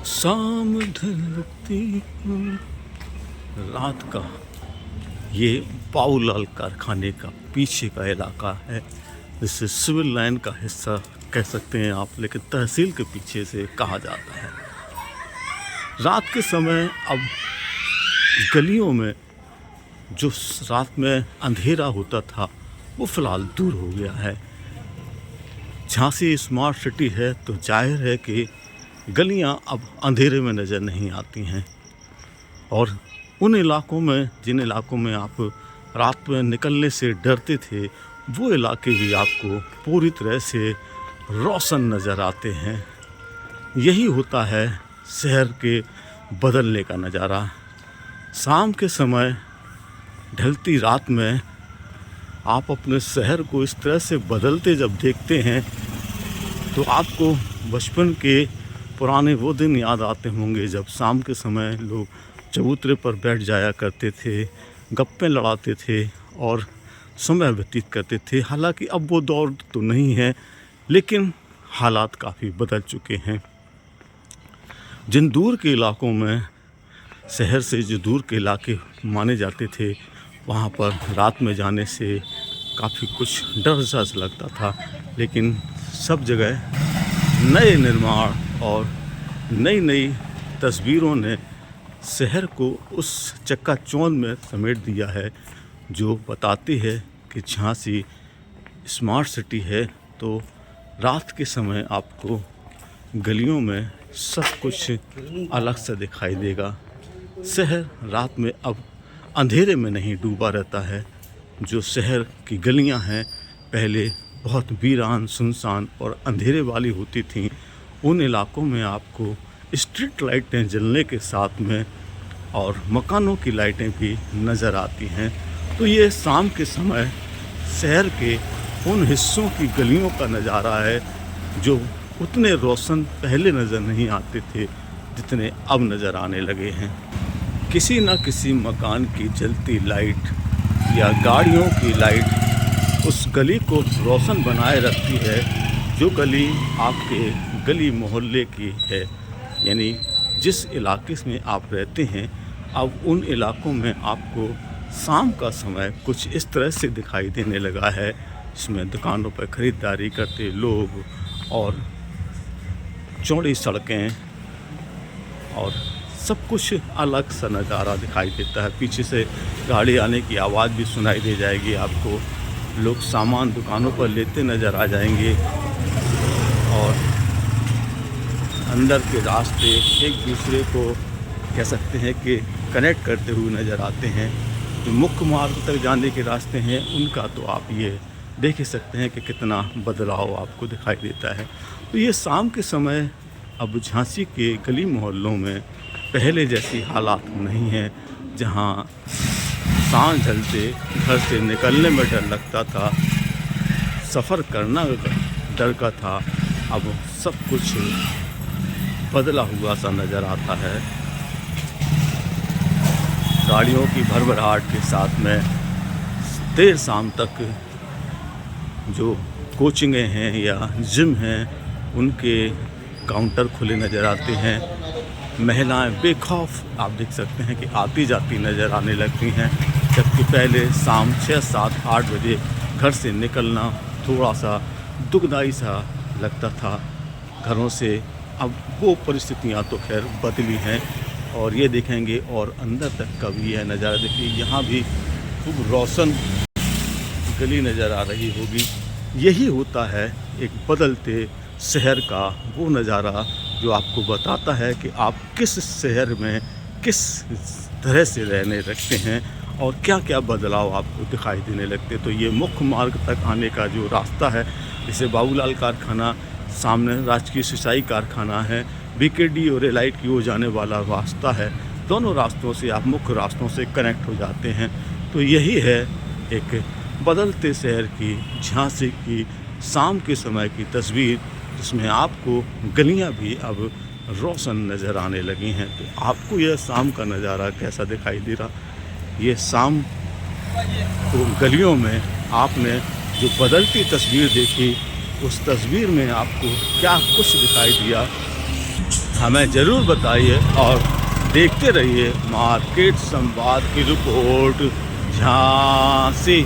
शाम ढलती हूँ रात का, ये बाबूलाल कारखाने का पीछे का इलाका है। जिसे सिविल लाइन का हिस्सा कह सकते हैं आप, लेकिन तहसील के पीछे से कहा जाता है। रात के समय अब गलियों में जो रात में अंधेरा होता था वो फ़िलहाल दूर हो गया है। झांसी स्मार्ट सिटी है तो जाहिर है कि गलियां अब अंधेरे में नज़र नहीं आती हैं। और उन इलाकों में, जिन इलाकों में आप रात में निकलने से डरते थे, वो इलाके भी आपको पूरी तरह से रोशन नज़र आते हैं। यही होता है शहर के बदलने का नज़ारा। शाम के समय ढलती रात में आप अपने शहर को इस तरह से बदलते जब देखते हैं तो आपको बचपन के पुराने वो दिन याद आते होंगे जब शाम के समय लोग चबूतरे पर बैठ जाया करते थे, गप्पे लड़ाते थे और समय व्यतीत करते थे। हालांकि अब वो दौर तो नहीं है, लेकिन हालात काफ़ी बदल चुके हैं। जिन दूर के इलाकों में, शहर से जो दूर के इलाके माने जाते थे, वहाँ पर रात में जाने से काफ़ी कुछ डर सा लगता था। लेकिन सब जगह नए निर्माण और नई नई तस्वीरों ने शहर को उस चकाचौंध में समेट दिया है जो बताती है कि झांसी स्मार्ट सिटी है। तो रात के समय आपको गलियों में सब कुछ अलग सा दिखाई देगा। शहर रात में अब अंधेरे में नहीं डूबा रहता है। जो शहर की गलियां हैं पहले बहुत वीरान, सुनसान और अंधेरे वाली होती थीं, उन इलाकों में आपको स्ट्रीट लाइटें जलने के साथ में और मकानों की लाइटें भी नज़र आती हैं। तो ये शाम के समय शहर के उन हिस्सों की गलियों का नज़ारा है जो उतने रोशन पहले नज़र नहीं आते थे जितने अब नज़र आने लगे हैं। किसी न किसी मकान की जलती लाइट या गाड़ियों की लाइट उस गली को रोशन बनाए रखती है जो गली आपके गली मोहल्ले की है। यानी जिस इलाके में आप रहते हैं, अब उन इलाकों में आपको शाम का समय कुछ इस तरह से दिखाई देने लगा है, जिसमें दुकानों पर ख़रीदारी करते लोग और चौड़ी सड़कें और सब कुछ अलग सा नज़ारा दिखाई देता है। पीछे से गाड़ी आने की आवाज़ भी सुनाई दे जाएगी आपको। लोग सामान दुकानों पर लेते नज़र आ जाएंगे और अंदर के रास्ते एक दूसरे को कह सकते हैं कि कनेक्ट करते हुए नज़र आते हैं। जो मुख्य मार्ग तक जाने के रास्ते हैं उनका तो आप ये देख ही सकते हैं कि कितना बदलाव आपको दिखाई देता है। तो ये शाम के समय अब झांसी के गली मोहल्लों में पहले जैसी हालात नहीं हैं, जहां सांझ ढलते घर से निकलने में डर लगता था, सफ़र करना डर का था। अब सब कुछ बदला हुआ सा नज़र आता है। गाड़ियों की भरभराहट के साथ में देर शाम तक जो कोचिंगें हैं या जिम हैं उनके काउंटर खुले नज़र आते हैं। महिलाएं बेखौफ आप देख सकते हैं कि आती जाती नज़र आने लगती हैं, जबकि पहले शाम 6, 7, 8 बजे घर से निकलना थोड़ा सा दुखदाई सा लगता था घरों से। अब वो परिस्थितियां तो खैर बदली हैं और ये देखेंगे और अंदर तक का भी यह नज़ारा देखिए, यहाँ भी खूब रोशन गली नज़र आ रही होगी। यही होता है एक बदलते शहर का वो नज़ारा जो आपको बताता है कि आप किस शहर में किस तरह से रहने लगते हैं और क्या क्या बदलाव आपको दिखाई देने लगते। तो ये मुख्य मार्ग तक आने का जो रास्ता है, जैसे बाबूलाल कारखाना, सामने राजकीय सिंचाई कारखाना है, बीकेडी और एलाइट की ओर जाने वाला रास्ता है, दोनों रास्तों से आप मुख्य रास्तों से कनेक्ट हो जाते हैं। तो यही है एक बदलते शहर की, झांसी की शाम के समय की तस्वीर, जिसमें आपको गलियां भी अब रोशन नज़र आने लगी हैं। तो आपको यह शाम का नज़ारा कैसा दिखाई दे रहा? ये शाम को गलियों में आपने जो बदलती तस्वीर देखी, उस तस्वीर में आपको क्या कुछ दिखाई दिया हमें ज़रूर बताइए और देखते रहिए मार्केट संवाद की रिपोर्ट झांसी।